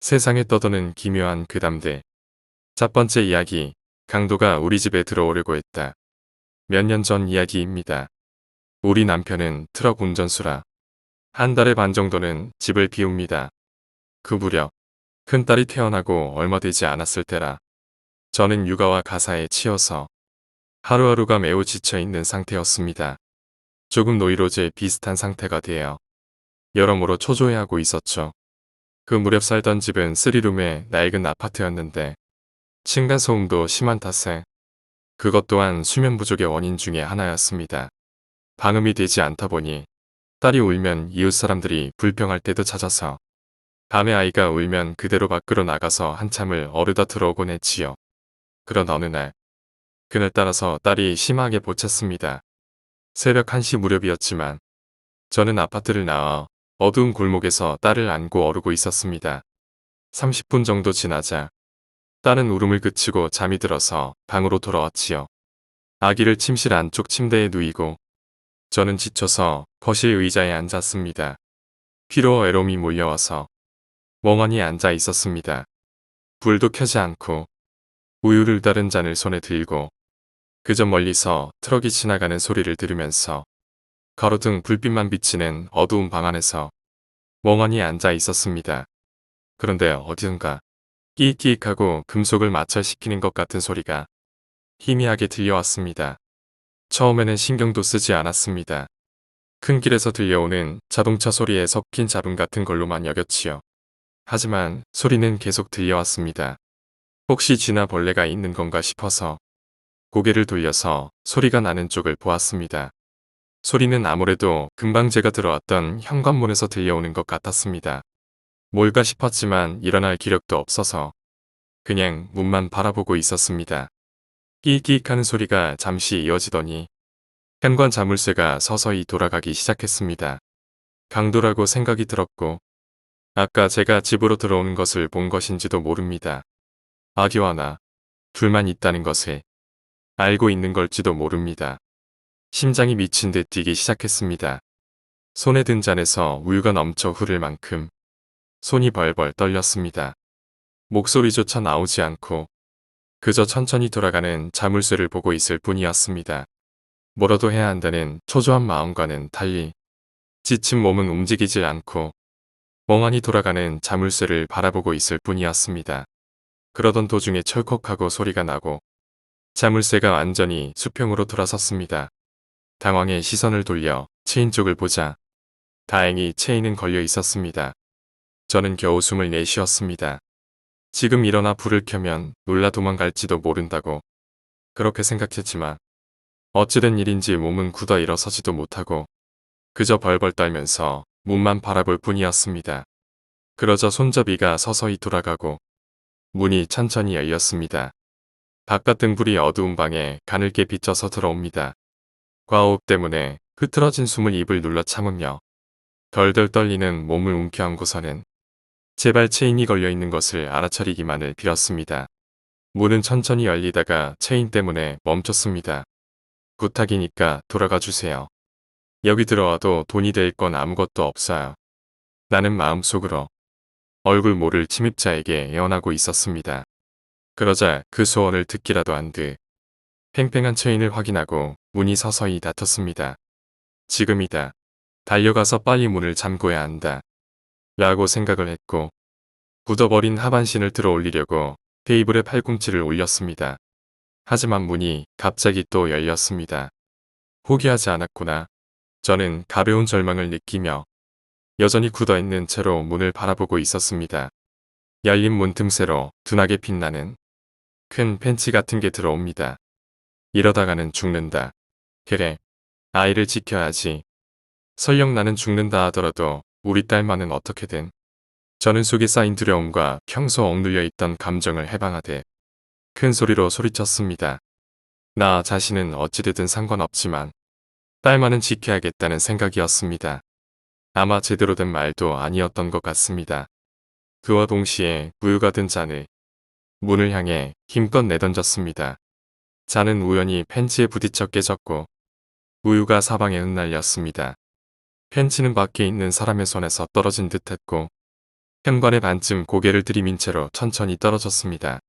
세상에 떠도는 기묘한 괴담들. 첫 번째 이야기, 강도가 우리 집에 들어오려고 했다. 몇 년 전 이야기입니다. 우리 남편은 트럭 운전수라 한 달에 반 정도는 집을 비웁니다. 그 무렵 큰딸이 태어나고 얼마 되지 않았을 때라 저는 육아와 가사에 치여서 하루하루가 매우 지쳐있는 상태였습니다. 조금 노이로제 비슷한 상태가 되어 여러모로 초조해하고 있었죠. 그 무렵 살던 집은 3룸의 낡은 아파트였는데 층간소음도 심한 탓에 그것 또한 수면 부족의 원인 중에 하나였습니다. 방음이 되지 않다 보니 딸이 울면 이웃 사람들이 불평할 때도 찾아서 밤에 아이가 울면 그대로 밖으로 나가서 한참을 어르다 들어오곤 했지요. 그런 어느 날 그날따라서 딸이 심하게 보챘습니다. 새벽 1시 무렵이었지만 저는 아파트를 나와 어두운 골목에서 딸을 안고 어르고 있었습니다. 30분 정도 지나자 딸은 울음을 그치고 잠이 들어서 방으로 돌아왔지요. 아기를 침실 안쪽 침대에 누이고 저는 지쳐서 거실 의자에 앉았습니다. 피로 외로움이 몰려와서 멍하니 앉아 있었습니다. 불도 켜지 않고 우유를 따른 잔을 손에 들고 그저 멀리서 트럭이 지나가는 소리를 들으면서 가로등 불빛만 비치는 어두운 방 안에서 멍하니 앉아 있었습니다. 그런데 어디선가 끼익끼익하고 금속을 마찰시키는 것 같은 소리가 희미하게 들려왔습니다. 처음에는 신경도 쓰지 않았습니다. 큰 길에서 들려오는 자동차 소리에 섞인 잡음 같은 걸로만 여겼지요. 하지만 소리는 계속 들려왔습니다. 혹시 쥐나 벌레가 있는 건가 싶어서 고개를 돌려서 소리가 나는 쪽을 보았습니다. 소리는 아무래도 금방 제가 들어왔던 현관문에서 들려오는 것 같았습니다. 뭘까 싶었지만 일어날 기력도 없어서 그냥 문만 바라보고 있었습니다. 끼익끼익하는 소리가 잠시 이어지더니 현관 자물쇠가 서서히 돌아가기 시작했습니다. 강도라고 생각이 들었고 아까 제가 집으로 들어오는 것을 본 것인지도 모릅니다. 아기와 나 둘만 있다는 것을 알고 있는 걸지도 모릅니다. 심장이 미친 듯 뛰기 시작했습니다. 손에 든 잔에서 우유가 넘쳐 흐를 만큼 손이 벌벌 떨렸습니다. 목소리조차 나오지 않고 그저 천천히 돌아가는 자물쇠를 보고 있을 뿐이었습니다. 뭐라도 해야 한다는 초조한 마음과는 달리 지친 몸은 움직이지 않고 멍하니 돌아가는 자물쇠를 바라보고 있을 뿐이었습니다. 그러던 도중에 철컥하고 소리가 나고 자물쇠가 완전히 수평으로 돌아섰습니다. 당황해 시선을 돌려 체인 쪽을 보자 다행히 체인은 걸려 있었습니다. 저는 겨우 숨을 내쉬었습니다. 지금 일어나 불을 켜면 놀라 도망갈지도 모른다고 그렇게 생각했지만 어찌된 일인지 몸은 굳어 일어서지도 못하고 그저 벌벌 떨면서 문만 바라볼 뿐이었습니다. 그러자 손잡이가 서서히 돌아가고 문이 천천히 열렸습니다. 바깥 등불이 어두운 방에 가늘게 비춰서 들어옵니다. 과호흡 때문에 흐트러진 숨을 입을 눌러 참으며 덜덜 떨리는 몸을 움켜안고서는 제발 체인이 걸려있는 것을 알아차리기만을 빌었습니다. 문은 천천히 열리다가 체인 때문에 멈췄습니다. 부탁이니까 돌아가 주세요. 여기 들어와도 돈이 될 건 아무것도 없어요. 나는 마음속으로 얼굴 모를 침입자에게 애원하고 있었습니다. 그러자 그 소원을 듣기라도 한 듯 팽팽한 체인을 확인하고 문이 서서히 닫혔습니다. 지금이다. 달려가서 빨리 문을 잠궈야 한다. 라고 생각을 했고 굳어버린 하반신을 들어 올리려고 테이블에 팔꿈치를 올렸습니다. 하지만 문이 갑자기 또 열렸습니다. 포기하지 않았구나. 저는 가벼운 절망을 느끼며 여전히 굳어있는 채로 문을 바라보고 있었습니다. 열린 문 틈새로 둔하게 빛나는 큰 팬츠 같은 게 들어옵니다. 이러다가는 죽는다. 그래, 아이를 지켜야지. 설령 나는 죽는다 하더라도 우리 딸만은 어떻게든. 저는 속에 쌓인 두려움과 평소 억눌려 있던 감정을 해방하되 큰 소리로 소리쳤습니다. 나 자신은 어찌되든 상관없지만 딸만은 지켜야겠다는 생각이었습니다. 아마 제대로 된 말도 아니었던 것 같습니다. 그와 동시에 우유가 든 잔을 문을 향해 힘껏 내던졌습니다. 잔은 우연히 팬츠에 부딪혀 깨졌고 우유가 사방에 흩날렸습니다. 팬츠는 밖에 있는 사람의 손에서 떨어진 듯했고 현관에 반쯤 고개를 들이민 채로 천천히 떨어졌습니다.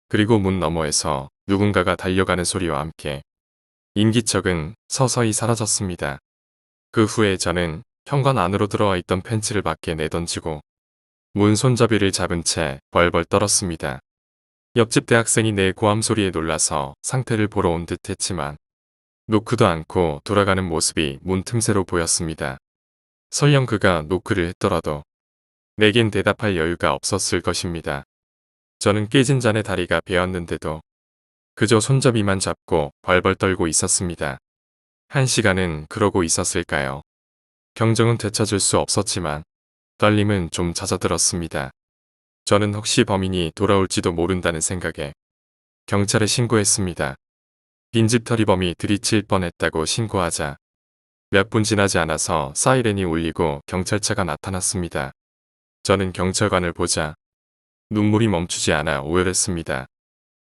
그리고 문 너머에서 누군가가 달려가는 소리와 함께 인기척은 서서히 사라졌습니다. 그 후에 저는 현관 안으로 들어와 있던 펜치를 밖에 내던지고 문 손잡이를 잡은 채 벌벌 떨었습니다. 옆집 대학생이 내 고함 소리에 놀라서 상태를 보러 온 듯 했지만 노크도 않고 돌아가는 모습이 문 틈새로 보였습니다. 설령 그가 노크를 했더라도 내겐 대답할 여유가 없었을 것입니다. 저는 깨진 잔의 다리가 베었는데도 그저 손잡이만 잡고 벌벌 떨고 있었습니다. 1시간은 그러고 있었을까요? 경정은 되찾을 수 없었지만 떨림은 좀 잦아들었습니다. 저는 혹시 범인이 돌아올지도 모른다는 생각에 경찰에 신고했습니다. 빈집털이범이 들이칠 뻔했다고 신고하자 몇 분 지나지 않아서 사이렌이 울리고 경찰차가 나타났습니다. 저는 경찰관을 보자 눈물이 멈추지 않아 오열했습니다.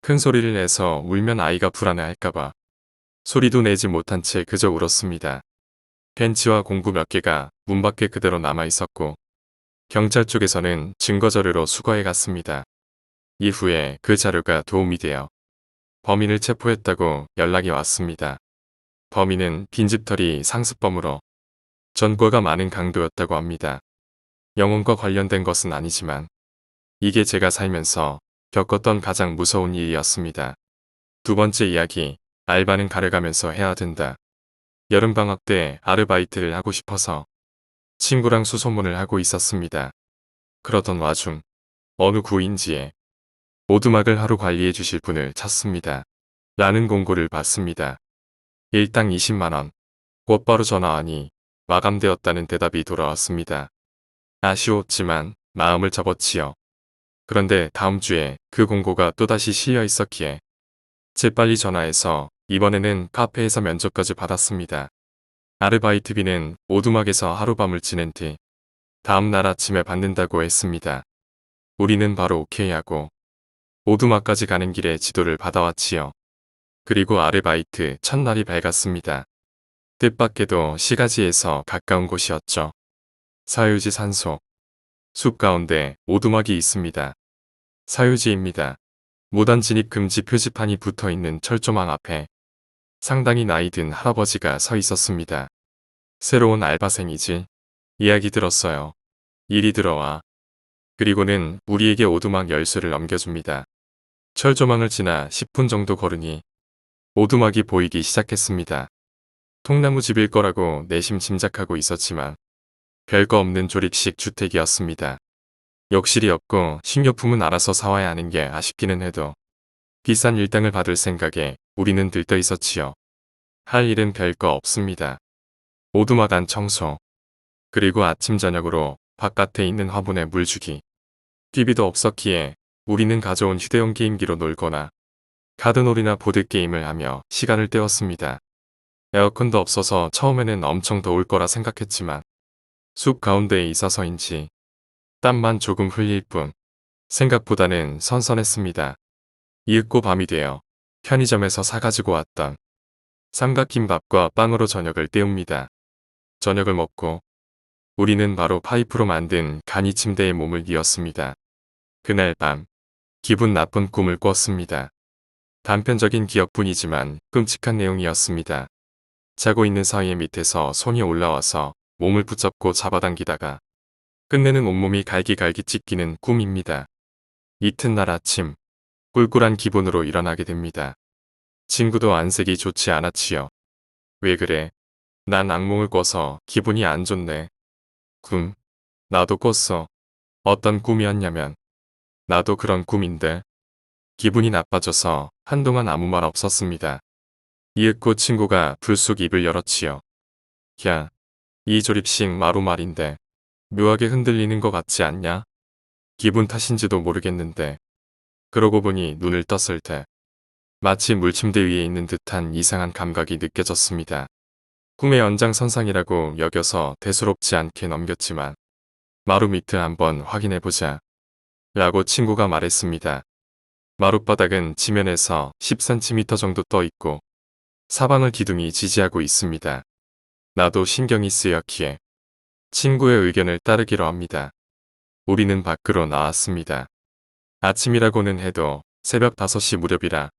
큰 소리를 내서 울면 아이가 불안해할까봐 소리도 내지 못한 채 그저 울었습니다. 펜치와 공구 몇 개가 문 밖에 그대로 남아 있었고 경찰 쪽에서는 증거 자료로 수거해 갔습니다. 이후에 그 자료가 도움이 되어 범인을 체포했다고 연락이 왔습니다. 범인은 빈집털이 상습범으로 전과가 많은 강도였다고 합니다. 영혼과 관련된 것은 아니지만 이게 제가 살면서 겪었던 가장 무서운 일이었습니다. 두 번째 이야기, 알바는 가려가면서 해야 된다. 여름방학 때 아르바이트를 하고 싶어서 친구랑 수소문을 하고 있었습니다. 그러던 와중 어느 구인지에 오두막을 하루 관리해 주실 분을 찾습니다. 라는 공고를 받습니다. 일당 20만원. 곧바로 전화하니 마감되었다는 대답이 돌아왔습니다. 아쉬웠지만 마음을 접었지요. 그런데 다음 주에 그 공고가 또다시 실려 있었기에 재빨리 전화해서 이번에는 카페에서 면접까지 받았습니다. 아르바이트비는 오두막에서 하룻밤을 지낸 뒤 다음 날 아침에 받는다고 했습니다. 우리는 바로 오케이하고 오두막까지 가는 길에 지도를 받아왔지요. 그리고 아르바이트 첫날이 밝았습니다. 뜻밖에도 시가지에서 가까운 곳이었죠. 사유지 산속. 숲 가운데 오두막이 있습니다. 사유지입니다. 무단 진입 금지 표지판이 붙어있는 철조망 앞에 상당히 나이 든 할아버지가 서 있었습니다. 새로운 알바생이지. 이야기 들었어요. 일이 들어와. 그리고는 우리에게 오두막 열쇠를 넘겨줍니다. 철조망을 지나 10분 정도 걸으니 오두막이 보이기 시작했습니다. 통나무 집일 거라고 내심 짐작하고 있었지만 별거 없는 조립식 주택이었습니다. 욕실이 없고 식료품은 알아서 사와야 하는 게 아쉽기는 해도 비싼 일당을 받을 생각에 우리는 들떠 있었지요. 할 일은 별거 없습니다. 오두막 안 청소. 그리고 아침 저녁으로 바깥에 있는 화분에 물 주기. TV도 없었기에 우리는 가져온 휴대용 게임기로 놀거나 카드놀이나 보드게임을 하며 시간을 때웠습니다. 에어컨도 없어서 처음에는 엄청 더울 거라 생각했지만 숲 가운데에 있어서인지 땀만 조금 흘릴 뿐 생각보다는 선선했습니다. 이윽고 밤이 되어 편의점에서 사가지고 왔던 삼각김밥과 빵으로 저녁을 때웁니다. 저녁을 먹고 우리는 바로 파이프로 만든 간이 침대에 몸을 뉘었습니다. 그날 밤 기분 나쁜 꿈을 꿨습니다. 단편적인 기억뿐이지만 끔찍한 내용이었습니다. 자고 있는 사이에 밑에서 손이 올라와서 몸을 붙잡고 잡아당기다가 끝내는 온몸이 갈기갈기 찢기는 꿈입니다. 이튿날 아침 꿀꿀한 기분으로 일어나게 됩니다. 친구도 안색이 좋지 않았지요. 왜 그래? 난 악몽을 꿔서 기분이 안 좋네. 꿈. 나도 꿨어. 어떤 꿈이었냐면 나도 그런 꿈인데 기분이 나빠져서 한동안 아무 말 없었습니다. 이윽고 친구가 불쑥 입을 열었지요. 야, 이 조립식 마루 말인데 묘하게 흔들리는 것 같지 않냐? 기분 탓인지도 모르겠는데 그러고 보니 눈을 떴을 때 마치 물침대 위에 있는 듯한 이상한 감각이 느껴졌습니다. 꿈의 연장선상이라고 여겨서 대수롭지 않게 넘겼지만 마루 밑을 한번 확인해보자 라고 친구가 말했습니다. 마룻바닥은 지면에서 10cm 정도 떠 있고 사방을 기둥이 지지하고 있습니다. 나도 신경이 쓰였기에 친구의 의견을 따르기로 합니다. 우리는 밖으로 나왔습니다. 아침이라고는 해도 새벽 5시 무렵이라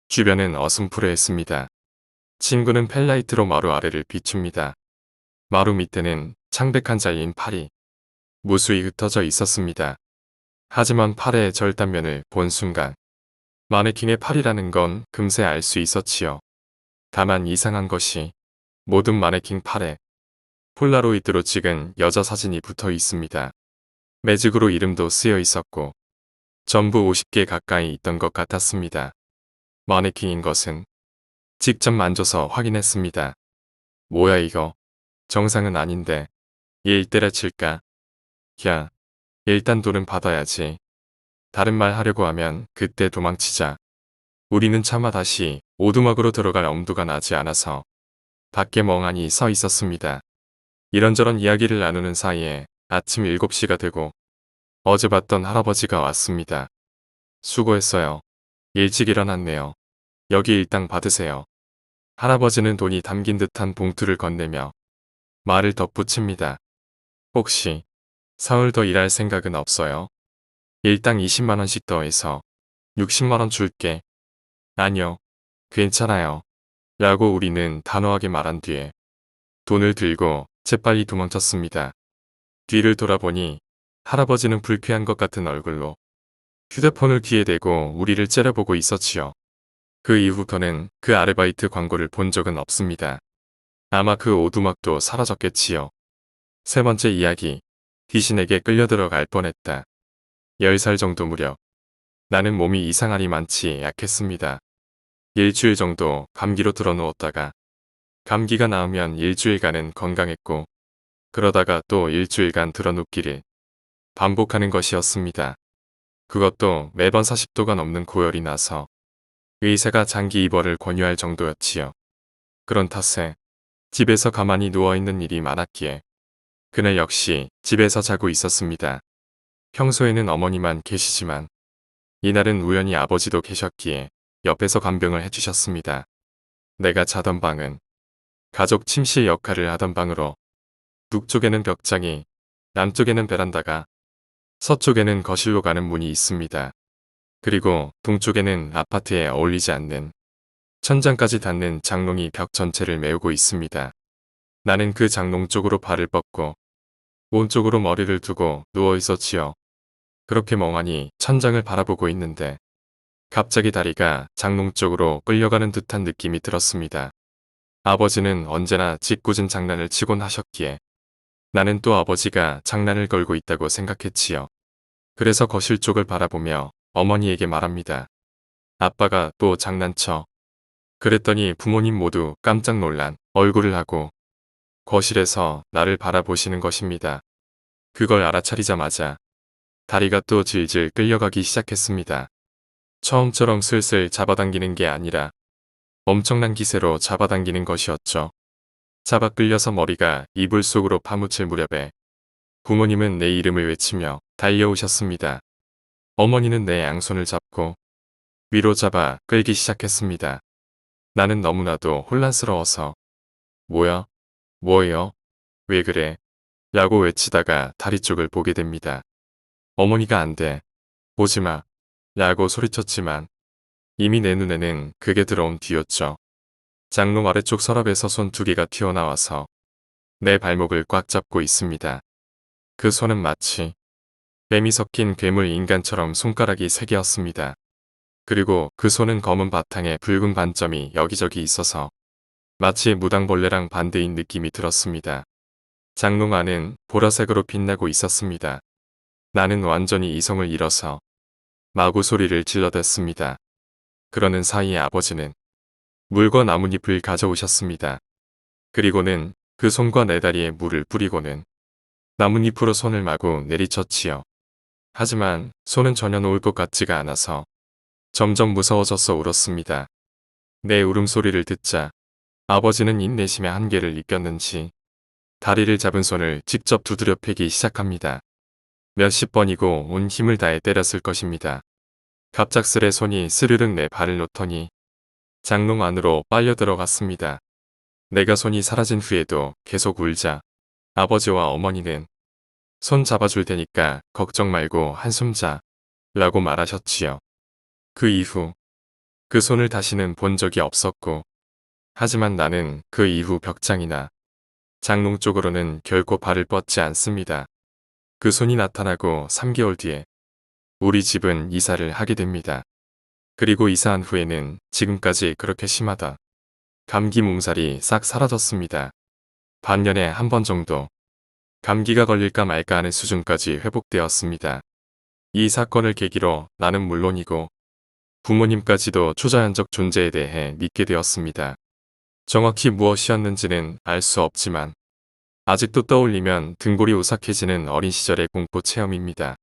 주변은 어슴푸레했습니다. 친구는 펠라이트로 마루 아래를 비춥니다. 마루 밑에는 창백한 자리인 팔이 무수히 흩어져 있었습니다. 하지만 팔의 절단면을 본 순간 마네킹의 팔이라는 건 금세 알 수 있었지요. 다만 이상한 것이 모든 마네킹 팔에 폴라로이드로 찍은 여자 사진이 붙어 있습니다. 매직으로 이름도 쓰여 있었고 전부 50개 가까이 있던 것 같았습니다. 마네킹인 것은 직접 만져서 확인했습니다. 뭐야 이거? 정상은 아닌데 얘 때려칠까? 야, 일단 돈은 받아야지. 다른 말 하려고 하면 그때 도망치자. 우리는 차마 다시 오두막으로 들어갈 엄두가 나지 않아서 밖에 멍하니 서 있었습니다. 이런저런 이야기를 나누는 사이에 아침 7시가 되고 어제 봤던 할아버지가 왔습니다. 수고했어요. 일찍 일어났네요. 여기 일당 받으세요. 할아버지는 돈이 담긴 듯한 봉투를 건네며 말을 덧붙입니다. 혹시 사흘 더 일할 생각은 없어요? 일당 20만원씩 더해서 60만원 줄게. 아니요. 괜찮아요. 라고 우리는 단호하게 말한 뒤에 돈을 들고 재빨리 도망쳤습니다. 뒤를 돌아보니 할아버지는 불쾌한 것 같은 얼굴로 휴대폰을 귀에 대고 우리를 째려보고 있었지요. 그 이후부터는 그 아르바이트 광고를 본 적은 없습니다. 아마 그 오두막도 사라졌겠지요. 세 번째 이야기. 귀신에게 끌려들어갈 뻔했다. 10살 정도 무렵. 나는 몸이 이상하니 많지 약했습니다. 일주일 정도 감기로 들어누웠다가 감기가 나으면 일주일간은 건강했고 그러다가 또 일주일간 들어눕기를 반복하는 것이었습니다. 그것도 매번 40도가 넘는 고열이 나서 의사가 장기 입원을 권유할 정도였지요. 그런 탓에 집에서 가만히 누워있는 일이 많았기에 그날 역시 집에서 자고 있었습니다. 평소에는 어머니만 계시지만 이날은 우연히 아버지도 계셨기에 옆에서 간병을 해주셨습니다. 내가 자던 방은 가족 침실 역할을 하던 방으로 북쪽에는 벽장이, 남쪽에는 베란다가, 서쪽에는 거실로 가는 문이 있습니다. 그리고 동쪽에는 아파트에 어울리지 않는 천장까지 닿는 장롱이 벽 전체를 메우고 있습니다. 나는 그 장롱 쪽으로 발을 뻗고 오른쪽으로 머리를 두고 누워 있었지요. 그렇게 멍하니 천장을 바라보고 있는데 갑자기 다리가 장롱 쪽으로 끌려가는 듯한 느낌이 들었습니다. 아버지는 언제나 짓궂은 장난을 치곤 하셨기에 나는 또 아버지가 장난을 걸고 있다고 생각했지요. 그래서 거실 쪽을 바라보며 어머니에게 말합니다. 아빠가 또 장난쳐. 그랬더니 부모님 모두 깜짝 놀란 얼굴을 하고 거실에서 나를 바라보시는 것입니다. 그걸 알아차리자마자 다리가 또 질질 끌려가기 시작했습니다. 처음처럼 슬슬 잡아당기는 게 아니라 엄청난 기세로 잡아당기는 것이었죠. 잡아 끌려서 머리가 이불 속으로 파묻힐 무렵에 부모님은 내 이름을 외치며 달려오셨습니다. 어머니는 내 양손을 잡고 위로 잡아 끌기 시작했습니다. 나는 너무나도 혼란스러워서 뭐야? 뭐예요? 왜 그래? 라고 외치다가 다리 쪽을 보게 됩니다. 어머니가 안 돼. 보지마. 라고 소리쳤지만 이미 내 눈에는 그게 들어온 뒤였죠. 장롱 아래쪽 서랍에서 손 2개가 튀어나와서 내 발목을 꽉 잡고 있습니다. 그 손은 마치 뱀이 섞인 괴물 인간처럼 손가락이 3개였습니다. 그리고 그 손은 검은 바탕에 붉은 반점이 여기저기 있어서 마치 무당벌레랑 반대인 느낌이 들었습니다. 장롱 안은 보라색으로 빛나고 있었습니다. 나는 완전히 이성을 잃어서 마구 소리를 질러댔습니다. 그러는 사이에 아버지는 물과 나뭇잎을 가져오셨습니다. 그리고는 그 손과 내 다리에 물을 뿌리고는 나뭇잎으로 손을 마구 내리쳤지요. 하지만 손은 전혀 놓을 것 같지가 않아서 점점 무서워져서 울었습니다. 내 울음소리를 듣자 아버지는 인내심의 한계를 느꼈는지 다리를 잡은 손을 직접 두드려 패기 시작합니다. 몇십 번이고 온 힘을 다해 때렸을 것입니다. 갑작스레 손이 스르륵 내 발을 놓더니 장롱 안으로 빨려 들어갔습니다. 내가 손이 사라진 후에도 계속 울자 아버지와 어머니는 손 잡아줄 테니까 걱정 말고 한숨 자. 라고 말하셨지요. 그 이후 그 손을 다시는 본 적이 없었고, 하지만 나는 그 이후 벽장이나 장롱 쪽으로는 결코 발을 뻗지 않습니다. 그 손이 나타나고 3개월 뒤에 우리 집은 이사를 하게 됩니다. 그리고 이사한 후에는 지금까지 그렇게 심하다 감기 몸살이 싹 사라졌습니다. 반년에 한 번 정도 감기가 걸릴까 말까 하는 수준까지 회복되었습니다. 이 사건을 계기로 나는 물론이고 부모님까지도 초자연적 존재에 대해 믿게 되었습니다. 정확히 무엇이었는지는 알 수 없지만 아직도 떠올리면 등골이 오싹해지는 어린 시절의 공포 체험입니다.